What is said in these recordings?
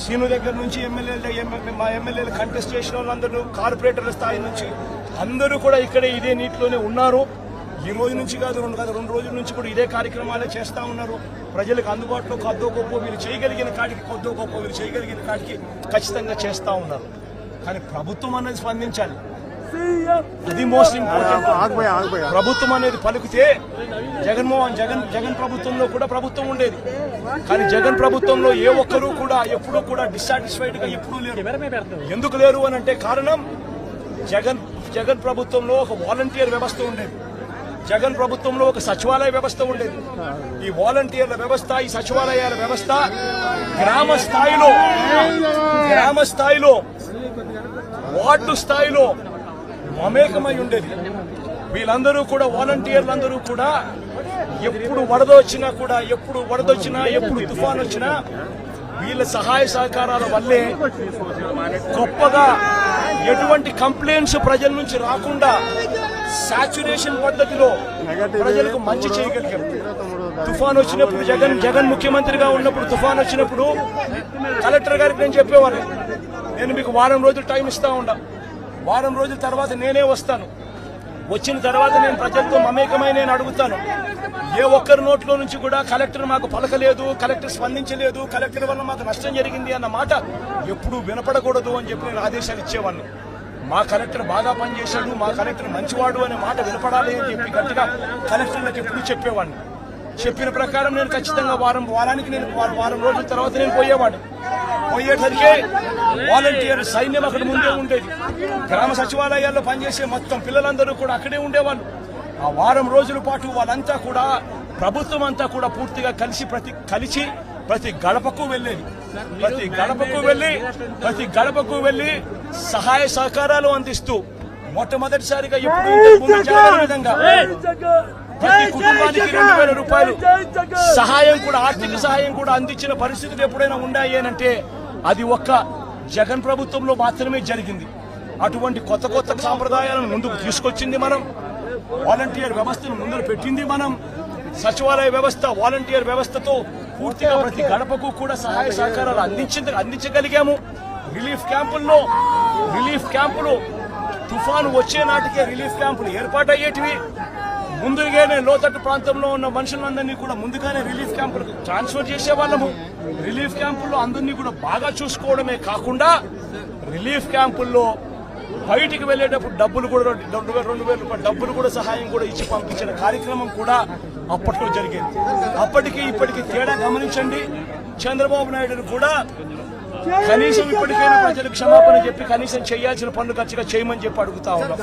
Scene దగ్గర నుంచి మా ఎమ్మెల్యేలు కంటెస్ట్ చేసిన వాళ్ళందరూ కార్పొరేటర్ల స్థాయి నుంచి అందరూ కూడా ఇక్కడే ఇదే నీటిలోనే ఉన్నారు. ఈ రోజు నుంచి కాదు, రెండు రోజుల నుంచి కూడా ఇదే కార్యక్రమాలే చేస్తూ ఉన్నారు. ప్రజలకు అందుబాటులో కొద్దో గొప్ప వీళ్ళు చేయగలిగిన కాడికి ఖచ్చితంగా చేస్తూ ఉన్నారు. కానీ ప్రభుత్వం అనేది స్పందించాలి, అది మోస్ట్ ఇంపార్టెంట్. ప్రభుత్వం అనేది పలికితే జగన్ ప్రభుత్వంలో కూడా ప్రభుత్వం ఉండేది, కానీ జగన్ ప్రభుత్వంలో ఏ ఒక్కరూ కూడా ఎప్పుడూ కూడా డిస్సాటిస్ఫైడ్ గా ఎప్పుడూ లేరు. ఎందుకు లేరు అని అంటే కారణం, జగన్ ప్రభుత్వంలో ఒక వాలంటీర్ వ్యవస్థ ఉండేది, జగన్ ప్రభుత్వంలో ఒక సచివాలయ వ్యవస్థ ఉండేది. ఈ వాలంటీర్ల వ్యవస్థ, ఈ సచివాలయాల వ్యవస్థ గ్రామ స్థాయిలో వార్డు స్థాయిలో మమేకమై ఉండేది. వీళ్ళందరూ కూడా వాలంటీర్లందరూ కూడా ఎప్పుడు వరదొచ్చినా ఎప్పుడు తుఫాన్ వచ్చినా వీళ్ళ సహాయ సహకారాల వల్లే గొప్పగా ఎటువంటి కంప్లైంట్స్ ప్రజల నుంచి రాకుండా సాచురేషన్ పద్ధతిలో ప్రజలకు మంచి చేయగలిగాం. తుఫాన్ వచ్చినప్పుడు జగన్ ముఖ్యమంత్రిగా ఉన్నప్పుడు తుఫాన్ వచ్చినప్పుడు కలెక్టర్ గారికి నేను చెప్పేవాడిని, నేను మీకు వారం రోజులు టైం ఇస్తా ఉండా, వారం రోజుల తర్వాత నేనే వస్తాను, వచ్చిన తర్వాత నేను ప్రజలతో మమేకమై నేను అడుగుతాను. ఏ ఒక్కరి నోట్లో నుంచి కూడా కలెక్టర్ మాకు పలకలేదు, కలెక్టర్ స్పందించలేదు, కలెక్టర్ వల్ల మాకు నష్టం జరిగింది అన్న మాట ఎప్పుడూ వినపడకూడదు అని చెప్పి నేను ఆదేశాలు ఇచ్చేవాడిని. మా కలెక్టర్ బాగా పనిచేశాడు, మా కలెక్టర్ మంచివాడు అనే మాట వినపడాలి అని చెప్పి గట్టిగా కలెక్టర్లకు ఎప్పుడు చెప్పేవాడిని. చెప్పిన ప్రకారం నేను ఖచ్చితంగా వారం రోజుల తర్వాత నేను పోయేసరికి వాలంటీర్ సైన్యం అక్కడ ముందే ఉండేది. గ్రామ సచివాలయాల్లో పనిచేసే మొత్తం పిల్లలందరూ కూడా అక్కడే ఉండేవాళ్ళు. ఆ వారం రోజుల పాటు వాళ్ళంతా కూడా ప్రభుత్వం అంతా కూడా పూర్తిగా కలిసి ప్రతి గడపకు వెళ్ళేది. ప్రతి గడపకు వెళ్లి సహాయ సహకారాలు అందిస్తూ మొట్టమొదటిసారిగా ఎప్పుడు విధంగా ప్రతి కుటుంబానికి 2000 రూపాయలు సహాయం కూడా, ఆర్థిక సహాయం కూడా అందించిన పరిస్థితులు ఎప్పుడైనా ఉన్నాయి అంటే అది ఒక్క జగన్ ప్రభుత్వంలో మాత్రమే జరిగింది. అటువంటి కొత్త సాంప్రదాయాలను ముందుకు తీసుకొచ్చింది మనం, వాలంటీర్ వ్యవస్థను ముందు పెట్టింది మనం. సచివాలయ వ్యవస్థ, వాలంటీర్ వ్యవస్థతో పూర్తిగా ప్రతి గడపకు కూడా సహాయ సహకారాలు అందించగలిగాము. రిలీఫ్ క్యాంపులు తుఫాను వచ్చే నాటికే రిలీఫ్ క్యాంపులు ఏర్పాటయ్యేటివి. ముందుగానే లోతట్టు ప్రాంతంలో ఉన్న మనుషులందరినీ కూడా ముందుగానే రిలీఫ్ క్యాంపులకు ట్రాన్స్ఫర్ చేసేవాళ్ళము. రిలీఫ్ క్యాంపుల్లో అందరినీ కూడా బాగా చూసుకోవడమే కాకుండా రిలీఫ్ క్యాంపుల్లో బయటికి వెళ్లేటప్పుడు డబ్బులు కూడా 2,000 రూపాయలు డబ్బులు కూడా సహాయం కూడా ఇచ్చి పంపించిన కార్యక్రమం కూడా అప్పట్లో జరిగేది. అప్పటికి ఇప్పటికి తేడా గమనించండి. చంద్రబాబు నాయుడును కూడా కనీసం ఇప్పటికైనా ప్రజలకు క్షమాపణ చెప్పి కనీసం చేయాల్సిన పనులు ఖర్చుగా చేయమని చెప్పి అడుగుతా ఉన్నాం.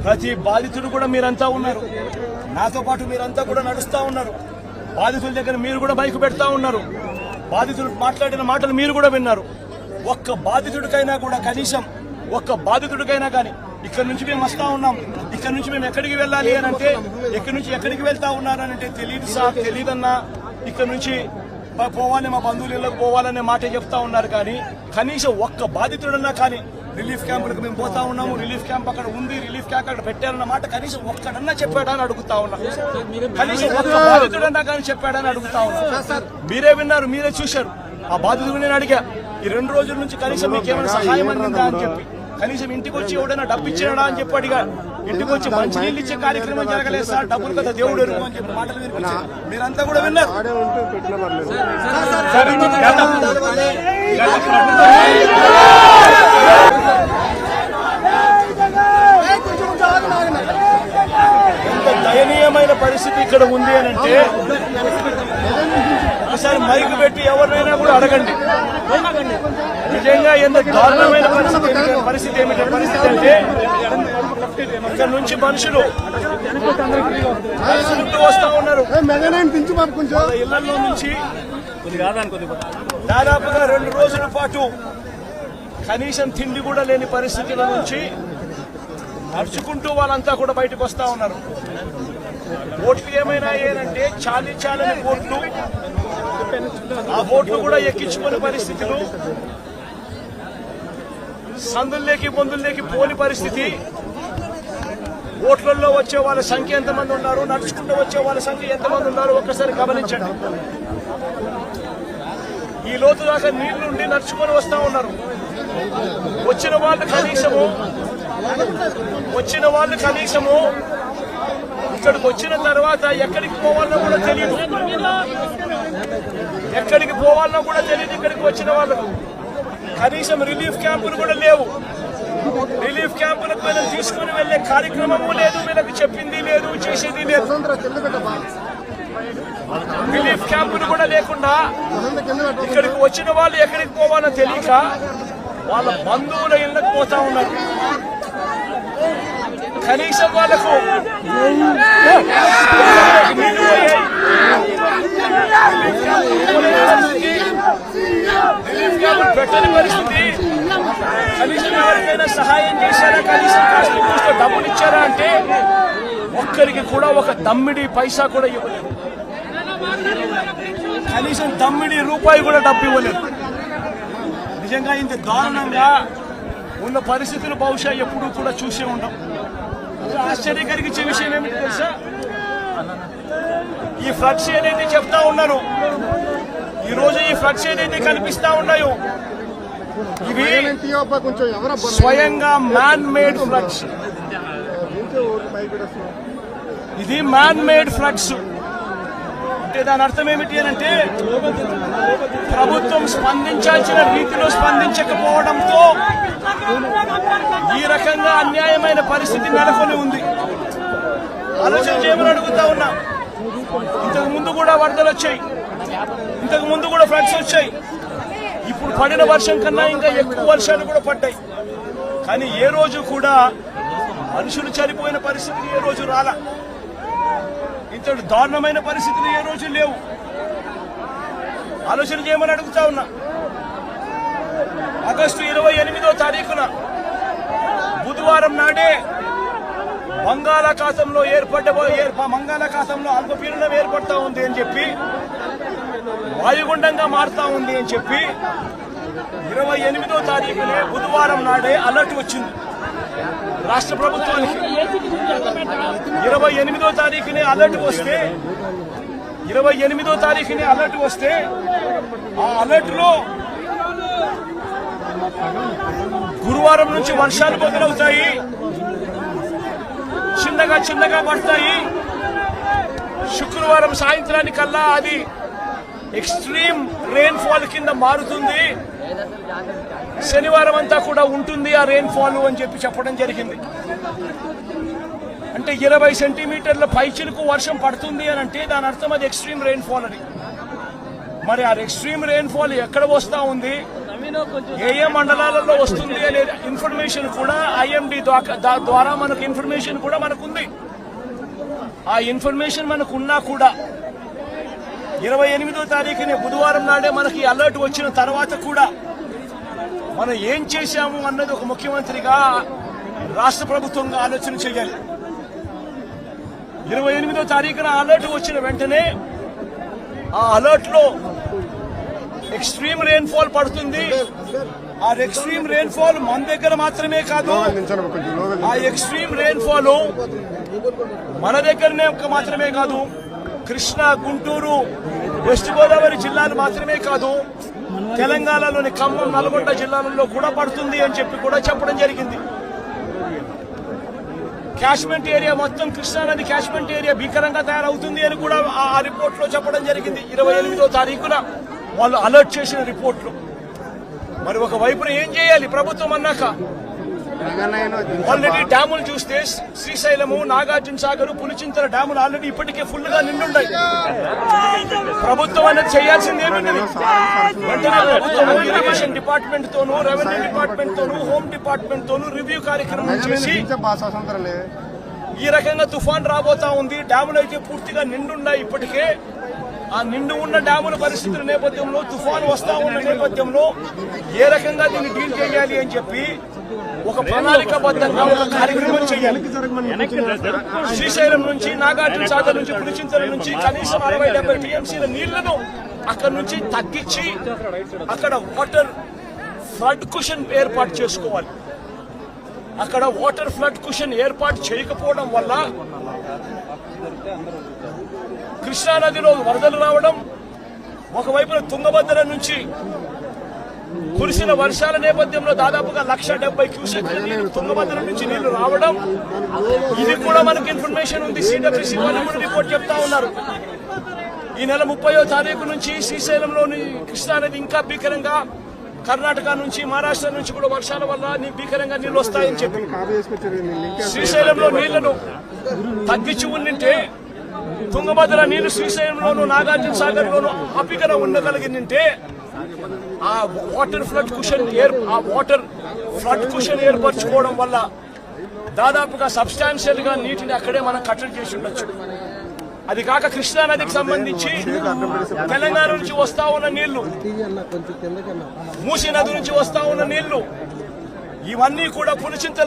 ప్రతి బాధితుడు కూడా మీరంతా ఉన్నారు, నాతో పాటు మీరంతా కూడా నడుస్తా ఉన్నారు. బాధితుల దగ్గర మీరు కూడా బైక్ పెడతా ఉన్నారు, బాధితులు మాట్లాడిన మాటలు మీరు కూడా విన్నారు. ఒక్క బాధితుడికైనా కానీ ఇక్కడ నుంచి మేము వస్తా ఉన్నాం, ఇక్కడ నుంచి మేము ఎక్కడికి వెళ్ళాలి అని అంటే, ఎక్కడి నుంచి ఎక్కడికి వెళ్తా ఉన్నారనంటే తెలియదు సార్, తెలియదన్నా, ఇక్కడ నుంచి పోవాలి, మా బంధువులు ఇళ్ళకు పోవాలనే మాట చెప్తా ఉన్నారు. కానీ కనీసం ఒక్క బాధితుడన్నా కానీ రిలీఫ్ క్యాంపులకు మేము పోతా ఉన్నాము, రిలీఫ్ క్యాంప్ అక్కడ ఉంది, రిలీఫ్ క్యాంప్ అక్కడ పెట్టారన్న మాట కనీసం ఒక్కడన్నా చెప్పాడని అడుగుతా ఉన్నా. కనీసం ఒక్క బాధితుడన్నా కానీ చెప్పాడని అడుగుతా ఉన్నా. మీరే విన్నారు, మీరే చూశారు. ఆ బాధితుడు నేను అడిగా, ఈ 2 రోజుల నుంచి కనీసం మీకేమైనా సహాయం అందిందా అని చెప్పి, కనీసం ఇంటికి వచ్చి ఎవడైనా డబ్బు ఇచ్చాడా అని చెప్పి అడిగా. ఇంటికి వచ్చి మంచి నీళ్ళు ఇచ్చే కార్యక్రమం జరగలేదు సార్, డబ్బులు కదా దేవుడు ఎరుగు అని చెప్పి మాటలు వినిపించారు. మీరంతా కూడా విన్నారు. ఎంత దయనీయమైన పరిస్థితి ఇక్కడ ఉంది అని అంటే ఒకసారి మైకు పెట్టి ఎవరినైనా కూడా అడగండి. నిజంగా ఎంత దారుణమైన పరిస్థితి అంటే ఇక్కడ నుంచి మనుషులు వస్తా ఉన్నారు. ఇళ్లలో నుంచి దాదాపుగా 2 రోజుల పాటు కనీసం తిండి కూడా లేని పరిస్థితుల నుంచి నడుచుకుంటూ వాళ్ళంతా కూడా బయటకు వస్తా ఉన్నారు. ఓట్లు ఏమైనా ఏంటంటే చాలని ఓట్లు, ఆ ఓట్లు కూడా ఎక్కించుకునే పరిస్థితులు, సందుల్లోకి బొందుల్లోకి పోని పరిస్థితి. ఓట్లలో వచ్చే వాళ్ళ సంఖ్య ఎంతమంది ఉన్నారు, నడుచుకుంటూ వచ్చే వాళ్ళ సంఖ్య ఎంతమంది ఉన్నారు ఒక్కసారి గమనించండి. ఈ లోతు దాకా నీళ్లుండి నడుచుకొని వస్తా ఉన్నారు. వచ్చిన వాళ్ళు కనీసము ఇక్కడికి వచ్చిన తర్వాత ఎక్కడికి పోవాలన్నా కూడా తెలియదు. ఇక్కడికి వచ్చిన వాళ్ళకు కనీసం రిలీఫ్ క్యాంపులు కూడా లేవు. రిలీఫ్ క్యాంపులకు వీళ్ళని తీసుకుని వెళ్లే కార్యక్రమము లేదు, వీళ్ళకి చెప్పింది లేదు, చేసేది లేదు. రిలీఫ్ క్యాంపులు కూడా లేకుండా ఇక్కడికి వచ్చిన వాళ్ళు ఎక్కడికి పోవాలో తెలియక వాళ్ళ బంధువుల ఇళ్ళకి పోతా ఉన్నారు. కనీసం వాళ్ళకు రిలీఫ్ క్యాంపులు పెట్టని పరిస్థితి. కనీసం ఎవరికైనా సహాయం చేశారా, కనీసం కాస్త డబ్బులు ఇచ్చారా అంటే ఒక్కరికి కూడా ఒక దమ్మిడి పైసా కూడా ఇవ్వలేదు. కనీసం దమ్మిడి రూపాయి కూడా డబ్బు ఇవ్వలేదు. నిజంగా ఇంత దారుణంగా ఉన్న పరిస్థితులు బహుశా ఎప్పుడూ కూడా చూసే ఉంటాం. ఆశ్చర్యం కలిగించే విషయం ఏమిటి తెలుసా, ఈ ఫ్లడ్స్ ఏదైతే చెప్తా ఉన్నారో, ఈరోజు ఈ ఫ్లడ్స్ ఏదైతే కనిపిస్తా ఉన్నాయో ఇవి స్వయంగా మ్యాన్ మేడ్ ఫ్లడ్స్. ఇది మ్యాన్ మేడ్ ఫ్లడ్స్ అంటే దాని అర్థం ఏమిటి అంటే ప్రభుత్వం స్పందించాల్సిన రీతిలో స్పందించకపోవడంతో ఈ రకంగా అన్యాయమైన పరిస్థితి నెలకొని ఉంది. ఆలోచన చేయమని అడుగుతా ఉన్నా. ఇంతకు ముందు కూడా వరదలు వచ్చాయి, ఇంతకు ముందు కూడా ఫ్లడ్స్ వచ్చాయి. ఇప్పుడు పడిన వర్షం కన్నా ఇంకా ఎక్కువ వర్షాలు కూడా పడ్డాయి. కానీ ఏ రోజు కూడా మనుషులు చనిపోయిన పరిస్థితులు ఏ రోజు రాలా. ఇంతటి దారుణమైన పరిస్థితులు ఏ రోజు లేవు. ఆలోచన చేయమని అడుగుతా ఉన్నా. ఆగస్టు 28వ తారీఖున బుధవారం నాడే బంగాళాఖాతంలో అల్పపీడనం ఏర్పడతా ఉంది అని చెప్పి, వాయుగుండంగా మారుతా ఉంది అని చెప్పి 28వ తారీఖునే బుధవారం నాడే అలర్ట్ వచ్చింది రాష్ట్ర ప్రభుత్వానికి. 28వ తారీఖునే అలర్ట్ వస్తే ఆ అలర్ట్ లో గురువారం నుంచి వర్షాలు మొదలవుతాయి, చిన్నగా పడతాయి. శుక్రవారం సాయంత్రానికల్లా అది ఎక్స్ట్రీమ్ రెయిన్ ఫాల్ కింద మారుతుంది, శనివారం అంతా కూడా ఉంటుంది ఆ రెయిన్ ఫాల్ అని చెప్పి చెప్పడం జరిగింది. అంటే 20 సెంటీమీటర్ల పైచిలకు వర్షం పడుతుంది అని అంటే దాని అర్థం అది ఎక్స్ట్రీమ్ రెయిన్ ఫాల్ అని. మరి ఆ ఎక్స్ట్రీమ్ రెయిన్ ఫాల్ ఎక్కడ వస్తా ఉంది, ఏ మండలాలలో వస్తుంది అనే ఇన్ఫర్మేషన్ కూడా ఐఎండీ ద్వారా మనకు ఇన్ఫర్మేషన్ కూడా మనకుంది. ఆ ఇన్ఫర్మేషన్ మనకున్నా కూడా 28వ తారీఖునే బుధవారం నాడే మనకి అలర్ట్ వచ్చిన తర్వాత కూడా మనం ఏం చేశాము అన్నది ఒక ముఖ్యమంత్రిగా రాష్ట్ర ప్రభుత్వంగా ఆలోచన చేయాలి. 28వ తారీఖున అలర్ట్ వచ్చిన వెంటనే ఆ అలర్ట్ లో ఎక్స్ట్రీమ్ రెయిన్ ఫాల్ పడుతుంది. ఆ ఎక్స్ట్రీమ్ రెయిన్ ఫాల్ మన దగ్గర మాత్రమే కాదు, ఆ ఎక్స్ట్రీమ్ రెయిన్ ఫాల్ మన దగ్గరనే మాత్రమే కాదు, కృష్ణా, గుంటూరు, వెస్ట్ గోదావరి జిల్లాలు మాత్రమే కాదు, తెలంగాణలోని ఖమ్మం, నల్గొండ జిల్లాలలో కూడా పడుతుంది అని చెప్పి కూడా చెప్పడం జరిగింది. క్యాచ్మెంట్ ఏరియా మొత్తం కృష్ణానది క్యాచ్మెంట్ ఏరియా భీకరంగా తయారవుతుంది అని కూడా ఆ రిపోర్ట్ లో చెప్పడం జరిగింది. 28వ తారీఖున వాళ్ళు అలర్ట్ చేసిన రిపోర్ట్లు. మరి ఒక వైపున ఏం చేయాలి ప్రభుత్వం అన్నాక? ఆల్రెడీ డ్యాములు చూస్తే శ్రీశైలము, నాగార్జున సాగర్, పులిచింతల డ్యాములు ఆల్రెడీ ఇప్పటికే ఫుల్ గా నిండున్నాయి. ప్రభుత్వం అనేది చేయాల్సింది ఏమిటి? వెంటనే ప్రభుత్వం ఇరిగేషన్ డిపార్ట్మెంట్ తోనూ, రెవెన్యూ డిపార్ట్మెంట్ తోనూ, హోమ్ డిపార్ట్మెంట్ తోనూ రివ్యూ కార్యక్రమం చేసి ఈ రకంగా తుఫాన్ రాబోతా ఉంది, డ్యాములు అయితే పూర్తిగా నిండున్నాయి ఇప్పటికే. ఆ నిండు ఉన్న డ్యాముల పరిస్థితుల నేపథ్యంలో, తుఫాను వస్తా ఉన్న నేపథ్యంలో ఏ రకంగా దీన్ని డీల్ చేయాలి అని చెప్పి ఒక ప్రణాళికాబద్ధంగా ఒక కార్యక్రమం చేయాలి. శ్రీశైలం నుంచి, నాగార్జున సాగర్ నుంచి, పులిచింతల నుంచి కనీసం 60-70 టీఎంసీల నీళ్లను అక్కడ నుంచి తగ్గించి అక్కడ వాటర్ ఫ్లడ్ కుషన్ ఏర్పాటు చేసుకోవాలి. అక్కడ వాటర్ ఫ్లడ్ కుషన్ ఏర్పాటు చేయకపోవడం వల్ల కృష్ణానదిలో వరదలు రావడం, ఒకవైపున తుంగభద్ర నుంచి కురిసిన వర్షాల నేపథ్యంలో దాదాపుగా 170 క్యూసెక్ల నీళ్లు తుంగభద్ర నుంచి నీళ్లు రావడం, ఇది కూడా మనకు ఇన్ఫర్మేషన్ ఉంది. సిడబ్ల్యూసీ వాళ్ళు కూడా రిపోర్ట్ చెప్తా ఉన్నారు. ఈ నెల 30వ తారీఖు నుంచి శ్రీశైలంలోని కృష్ణానది ఇంకా భీకరంగా, కర్ణాటక నుంచి మహారాష్ట్ర నుంచి కూడా వర్షాల వల్ల భీకరంగా నీళ్లు వస్తాయని చెప్పి శ్రీశైలంలో నీళ్లను తగ్గించి ఉండింటే, తుంగభద్ర నీళ్లు శ్రీశైలంలోను నాగార్జున సాగర్ లోను ఆపికన ఉండగలిగిందంటే ఆ వాటర్ ఫ్లడ్ కుషన్ ఏర్పరచుకోవడం వల్ల దాదాపుగా సబ్స్టాన్షియల్ గా నీటిని అక్కడే మనం కట్టడి చేసి ఉండొచ్చు. అది కాక కృష్ణానదికి సంబంధించి తెలంగాణ నుంచి వస్తా ఉన్న నీళ్లు, మూసీ నది నుంచి వస్తా ఉన్న నీళ్లు, ఇవన్నీ కూడా పులిచింతలు